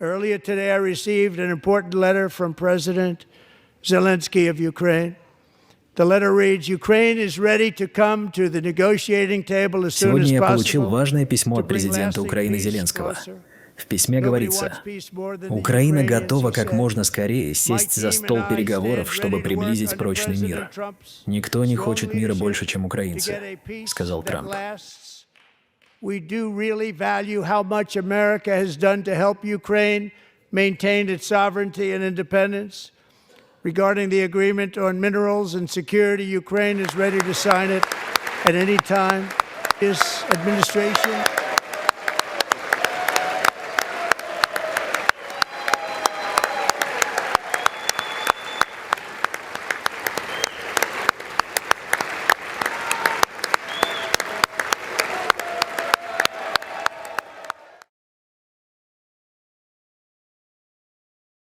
Earlier today, I received an important letter from President Zelensky of Ukraine. The letter reads, Ukraine is ready to come to the negotiating table as soon as Сегодня я получил possible важное письмо to от bring президента lasting Украины peace Зеленского. closer. В письме Nobody говорится, wants peace more than the Украина Ukrainians, готова he как said. можно скорее My сесть за team and стол I переговоров, stand чтобы ready to work приблизить under прочный President мир. Trump's Никто не strong хочет мира больше, leadership чем to украинцы, get a peace сказал that Трамп. lasts. We do really value how much America has done to help Ukraine maintain its sovereignty and independence. Regarding the agreement on minerals and security, Ukraine is ready to sign it at any time. This administration